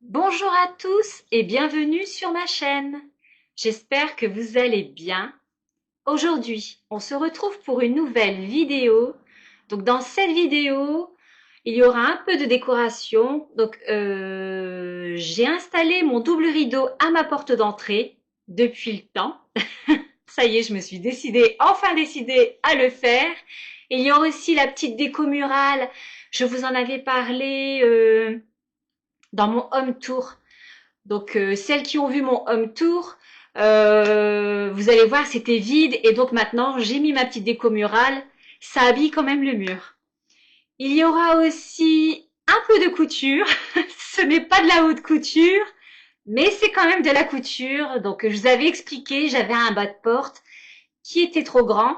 Bonjour à tous et bienvenue sur ma chaîne. J'espère que vous allez bien. Aujourd'hui, on se retrouve pour une nouvelle vidéo. Donc dans cette vidéo, il y aura un peu de décoration. Donc j'ai installé mon double rideau à ma porte d'entrée depuis le temps. Ça y est, je me suis enfin décidée à le faire. Il y aura aussi la petite déco murale. Je vous en avais parlé dans mon home tour. Donc, celles qui ont vu mon home tour, vous allez voir, c'était vide. Et donc maintenant, j'ai mis ma petite déco murale. Ça habille quand même le mur. Il y aura aussi un peu de couture. Ce n'est pas de la haute couture, mais c'est quand même de la couture. Donc, je vous avais expliqué, j'avais un bas de porte qui était trop grand.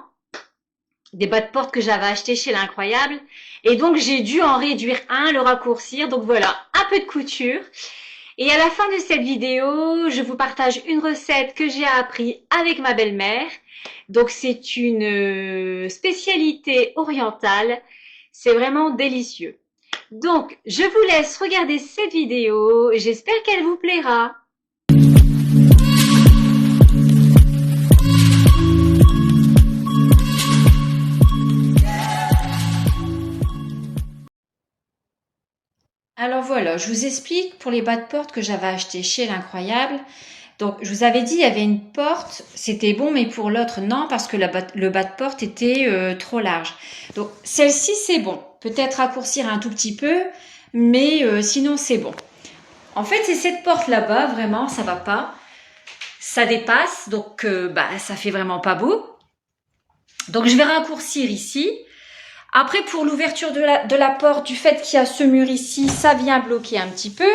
Des bas de porte que j'avais acheté chez l'Incroyable. Et donc, j'ai dû en réduire un, le raccourcir. Donc voilà, un peu de couture. Et à la fin de cette vidéo, je vous partage une recette que j'ai appris avec ma belle-mère. Donc c'est une spécialité orientale. C'est vraiment délicieux. Donc je vous laisse regarder cette vidéo. J'espère qu'elle vous plaira. Alors voilà, je vous explique pour les bas de porte que j'avais acheté chez l'Incroyable. Donc, je vous avais dit, il y avait une porte, c'était bon, mais pour l'autre, non, parce que le bas de porte était trop large. Donc, celle-ci, c'est bon. Peut-être raccourcir un tout petit peu, mais sinon, c'est bon. En fait, c'est cette porte là-bas, vraiment, ça va pas. Ça dépasse, donc ça fait vraiment pas beau. Donc, je vais raccourcir ici. Après, pour l'ouverture de la porte, du fait qu'il y a ce mur ici, ça vient bloquer un petit peu.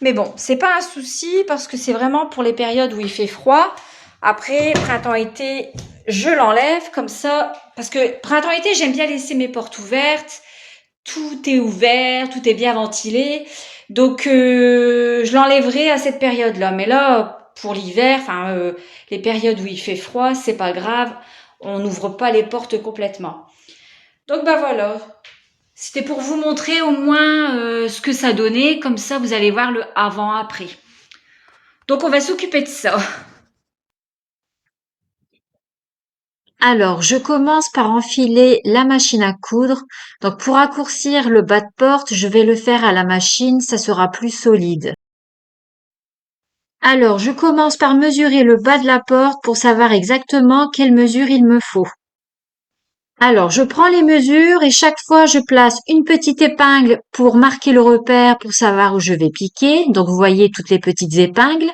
Mais bon, c'est pas un souci parce que c'est vraiment pour les périodes où il fait froid. Après, printemps-été, je l'enlève comme ça. Parce que printemps-été, j'aime bien laisser mes portes ouvertes. Tout est ouvert, tout est bien ventilé. Donc, je l'enlèverai à cette période-là. Mais là, pour l'hiver, les périodes où il fait froid, c'est pas grave. On n'ouvre pas les portes complètement. Donc, voilà. C'était pour vous montrer au moins ce que ça donnait. Comme ça, vous allez voir le avant-après. Donc, on va s'occuper de ça. Alors, je commence par enfiler la machine à coudre. Donc, pour raccourcir le bas de porte, je vais le faire à la machine. Ça sera plus solide. Alors, je commence par mesurer le bas de la porte pour savoir exactement quelle mesure il me faut. Alors, je prends les mesures et chaque fois, je place une petite épingle pour marquer le repère pour savoir où je vais piquer. Donc, vous voyez toutes les petites épingles.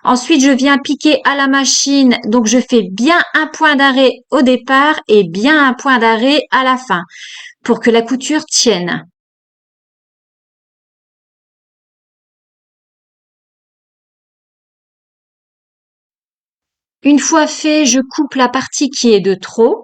Ensuite, je viens piquer à la machine. Donc, je fais bien un point d'arrêt au départ et bien un point d'arrêt à la fin pour que la couture tienne. Une fois fait, je coupe la partie qui est de trop.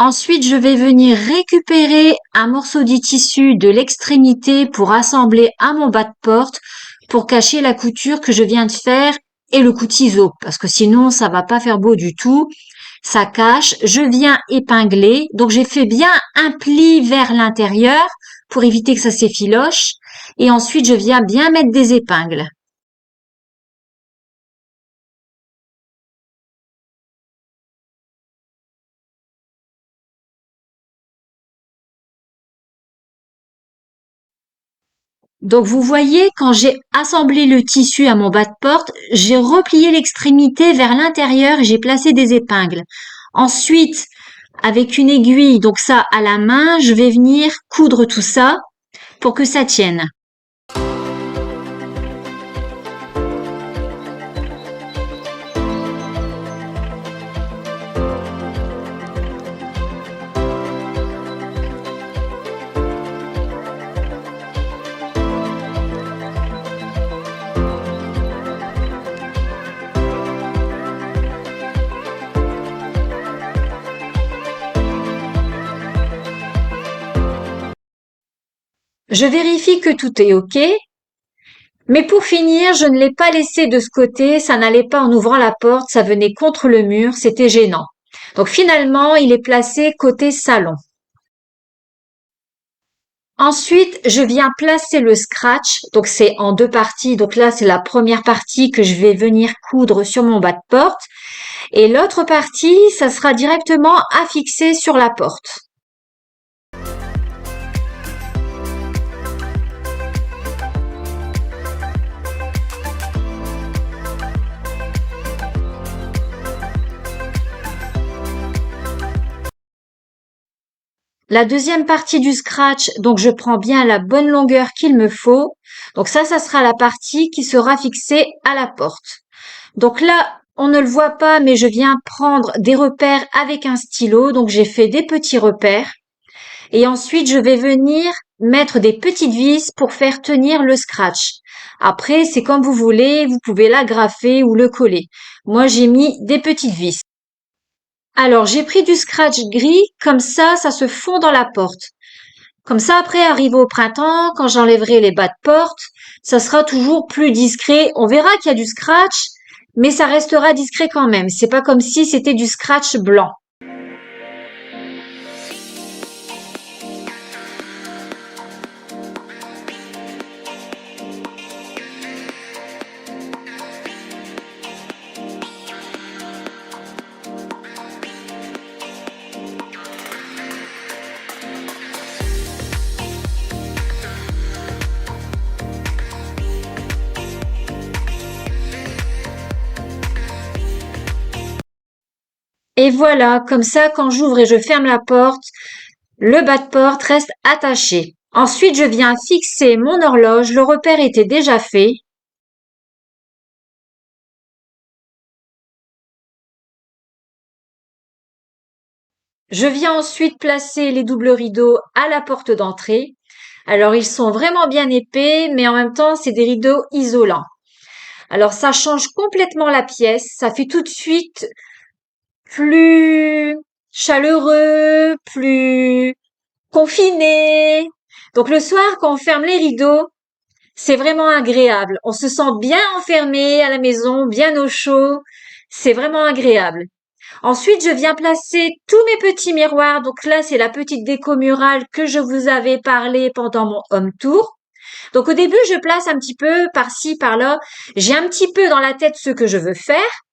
Ensuite, je vais venir récupérer un morceau du tissu de l'extrémité pour assembler à mon bas de porte pour cacher la couture que je viens de faire et le coup de ciseau parce que sinon ça va pas faire beau du tout. Ça cache. Je viens épingler. Donc j'ai fait bien un pli vers l'intérieur pour éviter que ça s'effiloche. Et ensuite je viens bien mettre des épingles. Donc vous voyez, quand j'ai assemblé le tissu à mon bas de porte, j'ai replié l'extrémité vers l'intérieur et j'ai placé des épingles. Ensuite, avec une aiguille, donc ça à la main, je vais venir coudre tout ça pour que ça tienne. Je vérifie que tout est OK. Mais pour finir, je ne l'ai pas laissé de ce côté, ça n'allait pas en ouvrant la porte, ça venait contre le mur, c'était gênant. Donc finalement, il est placé côté salon. Ensuite, je viens placer le scratch. Donc c'est en deux parties. Donc là, c'est la première partie que je vais venir coudre sur mon bas de porte. Et l'autre partie, ça sera directement affixé sur la porte. La deuxième partie du scratch, donc je prends bien la bonne longueur qu'il me faut. Donc ça sera la partie qui sera fixée à la porte. Donc là, on ne le voit pas, mais je viens prendre des repères avec un stylo. Donc j'ai fait des petits repères. Et ensuite, je vais venir mettre des petites vis pour faire tenir le scratch. Après, c'est comme vous voulez, vous pouvez l'agrafer ou le coller. Moi, j'ai mis des petites vis. Alors, j'ai pris du scratch gris, comme ça se fond dans la porte. Comme ça, après, arrivé au printemps, quand j'enlèverai les bas de porte, ça sera toujours plus discret. On verra qu'il y a du scratch, mais ça restera discret quand même. C'est pas comme si c'était du scratch blanc. Et voilà, comme ça, quand j'ouvre et je ferme la porte, le bas de porte reste attaché. Ensuite, je viens fixer mon horloge. Le repère était déjà fait. Je viens ensuite placer les doubles rideaux à la porte d'entrée. Alors, ils sont vraiment bien épais, mais en même temps, c'est des rideaux isolants. Alors, ça change complètement la pièce. Ça fait tout de suite plus chaleureux, plus confiné. Donc, le soir, quand on ferme les rideaux, c'est vraiment agréable. On se sent bien enfermé à la maison, bien au chaud. C'est vraiment agréable. Ensuite, je viens placer tous mes petits miroirs. Donc là, c'est la petite déco murale que je vous avais parlé pendant mon home tour. Donc au début, je place un petit peu par-ci, par-là. J'ai un petit peu dans la tête ce que je veux faire.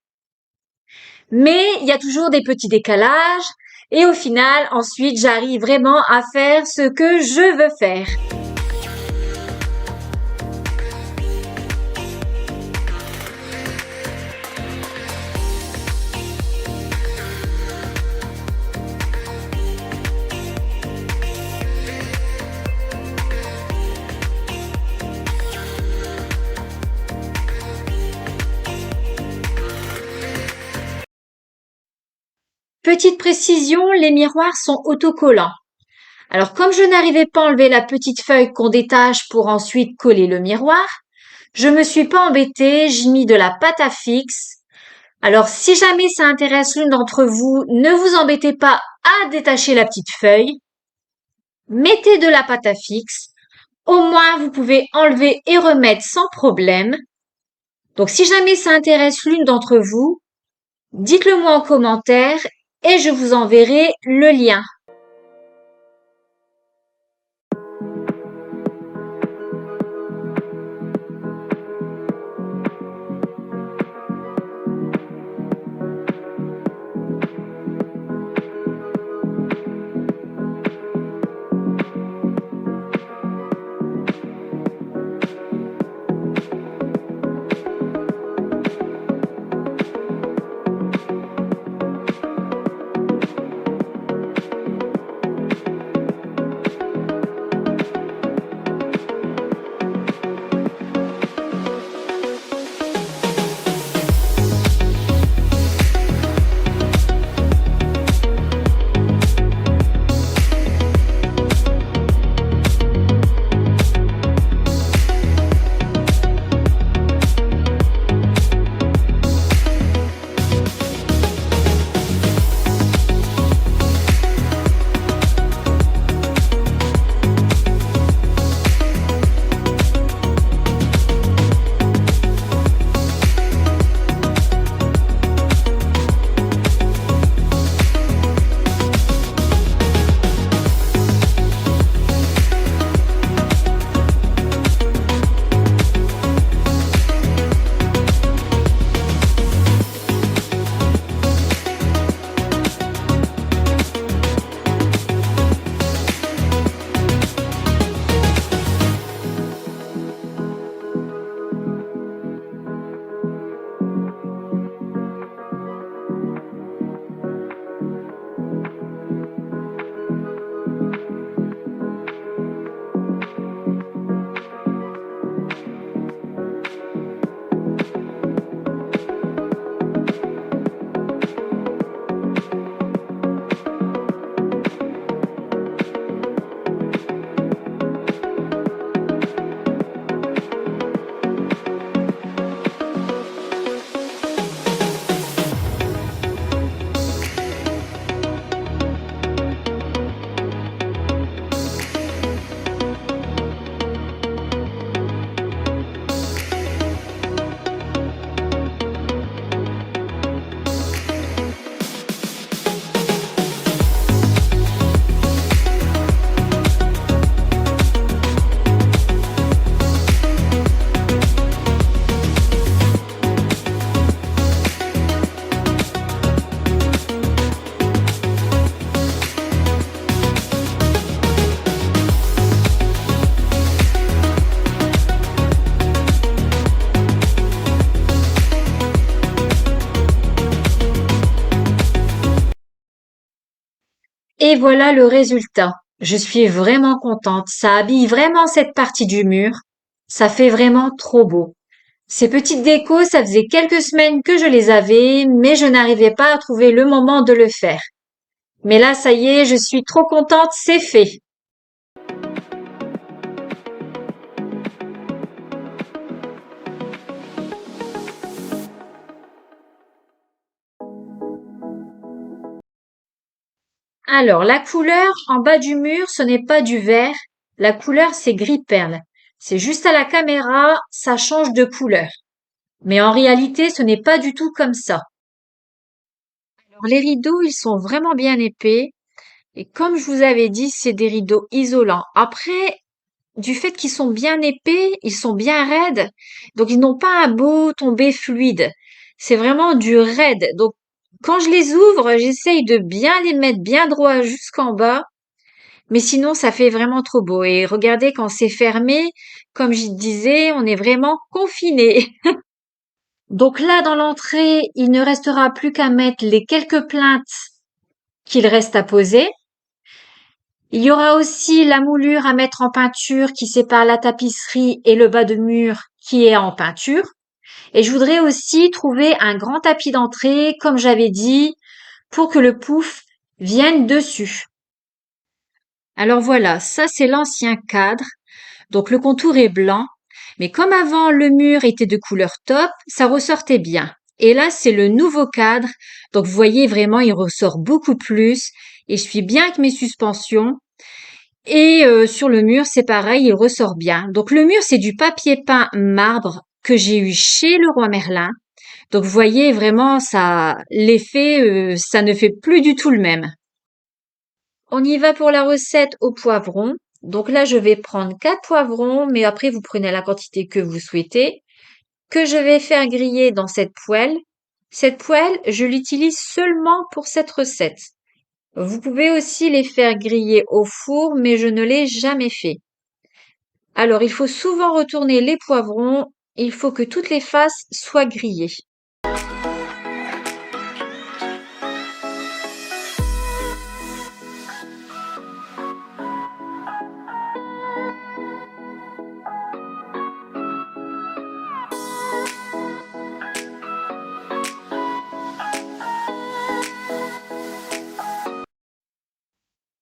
Mais il y a toujours des petits décalages. Et au final, ensuite, j'arrive vraiment à faire ce que je veux faire. Petite précision, les miroirs sont autocollants. Alors comme je n'arrivais pas à enlever la petite feuille qu'on détache pour ensuite coller le miroir, je me suis pas embêtée, j'ai mis de la pâte à fixe. Alors si jamais ça intéresse l'une d'entre vous, ne vous embêtez pas à détacher la petite feuille. Mettez de la pâte à fixe. Au moins vous pouvez enlever et remettre sans problème. Donc si jamais ça intéresse l'une d'entre vous, dites-le moi en commentaire et je vous enverrai le lien. Et voilà le résultat. Je suis vraiment contente. Ça habille vraiment cette partie du mur. Ça fait vraiment trop beau. Ces petites décos, ça faisait quelques semaines que je les avais, mais je n'arrivais pas à trouver le moment de le faire. Mais là, ça y est, je suis trop contente, c'est fait. Alors, la couleur en bas du mur, ce n'est pas du vert. La couleur, c'est gris perle. C'est juste à la caméra, ça change de couleur. Mais en réalité, ce n'est pas du tout comme ça. Alors, les rideaux, ils sont vraiment bien épais. Et comme je vous avais dit, c'est des rideaux isolants. Après, du fait qu'ils sont bien épais, ils sont bien raides. Donc, ils n'ont pas un beau tombé fluide. C'est vraiment du raide. Donc, quand je les ouvre, j'essaye de bien les mettre bien droit jusqu'en bas. Mais sinon, ça fait vraiment trop beau. Et regardez, quand c'est fermé, comme je disais, on est vraiment confiné. Donc là, dans l'entrée, il ne restera plus qu'à mettre les quelques plaintes qu'il reste à poser. Il y aura aussi la moulure à mettre en peinture qui sépare la tapisserie et le bas de mur qui est en peinture. Et je voudrais aussi trouver un grand tapis d'entrée, comme j'avais dit, pour que le pouf vienne dessus. Alors voilà, ça c'est l'ancien cadre. Donc le contour est blanc, mais comme avant le mur était de couleur taupe, ça ressortait bien. Et là, c'est le nouveau cadre. Donc vous voyez vraiment, il ressort beaucoup plus. Et je suis bien avec mes suspensions. Et sur le mur, c'est pareil, il ressort bien. Donc le mur, c'est du papier peint marbre que j'ai eu chez Leroy Merlin. Donc vous voyez vraiment, ça, l'effet, ça ne fait plus du tout le même. On y va pour la recette au poivron. Donc là, je vais prendre 4 poivrons, mais après, vous prenez la quantité que vous souhaitez, que je vais faire griller dans cette poêle. Cette poêle, je l'utilise seulement pour cette recette. Vous pouvez aussi les faire griller au four, mais je ne l'ai jamais fait. Alors, il faut souvent retourner les poivrons. Il faut que toutes les faces soient grillées.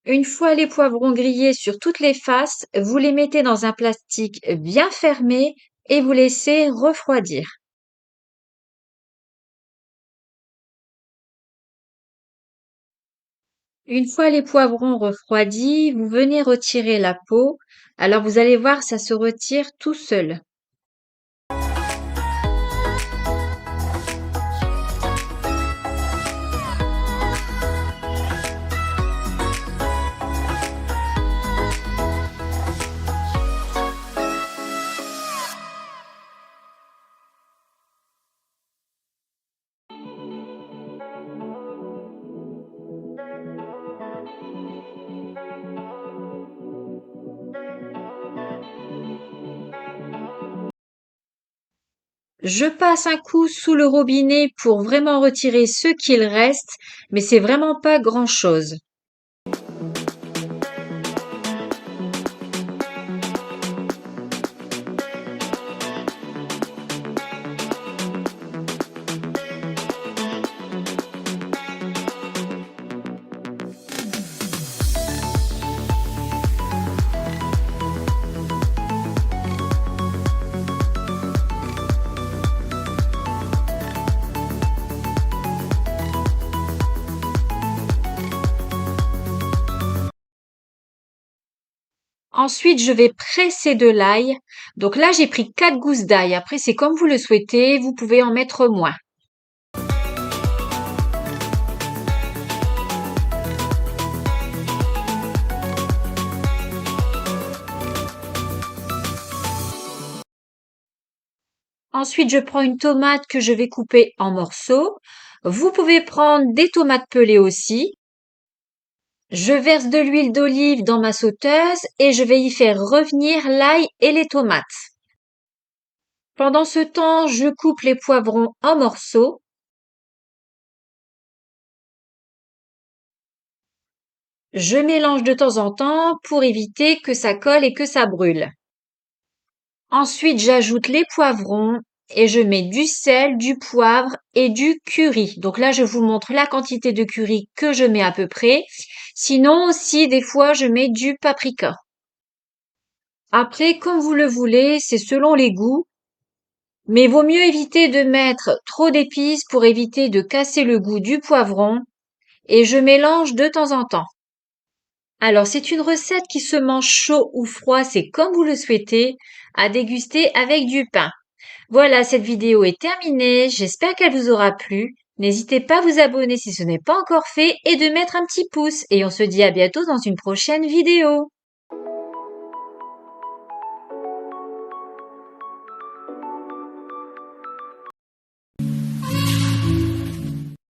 Une fois les poivrons grillés sur toutes les faces, vous les mettez dans un plastique bien fermé et vous laissez refroidir. Une fois les poivrons refroidis, vous venez retirer la peau. Alors vous allez voir, ça se retire tout seul. Je passe un coup sous le robinet pour vraiment retirer ce qu'il reste, mais c'est vraiment pas grand-chose. Ensuite, je vais presser de l'ail. Donc là, j'ai pris 4 gousses d'ail. Après, c'est comme vous le souhaitez, vous pouvez en mettre moins. Ensuite, je prends une tomate que je vais couper en morceaux. Vous pouvez prendre des tomates pelées aussi. Je verse de l'huile d'olive dans ma sauteuse et je vais y faire revenir l'ail et les tomates. Pendant ce temps, je coupe les poivrons en morceaux. Je mélange de temps en temps pour éviter que ça colle et que ça brûle. Ensuite, j'ajoute les poivrons et je mets du sel, du poivre et du curry. Donc là, je vous montre la quantité de curry que je mets à peu près. Sinon aussi, des fois, je mets du paprika. Après, comme vous le voulez, c'est selon les goûts. Mais vaut mieux éviter de mettre trop d'épices pour éviter de casser le goût du poivron. Et je mélange de temps en temps. Alors, c'est une recette qui se mange chaud ou froid, c'est comme vous le souhaitez, à déguster avec du pain. Voilà, cette vidéo est terminée. J'espère qu'elle vous aura plu. N'hésitez pas à vous abonner si ce n'est pas encore fait et de mettre un petit pouce. Et on se dit à bientôt dans une prochaine vidéo.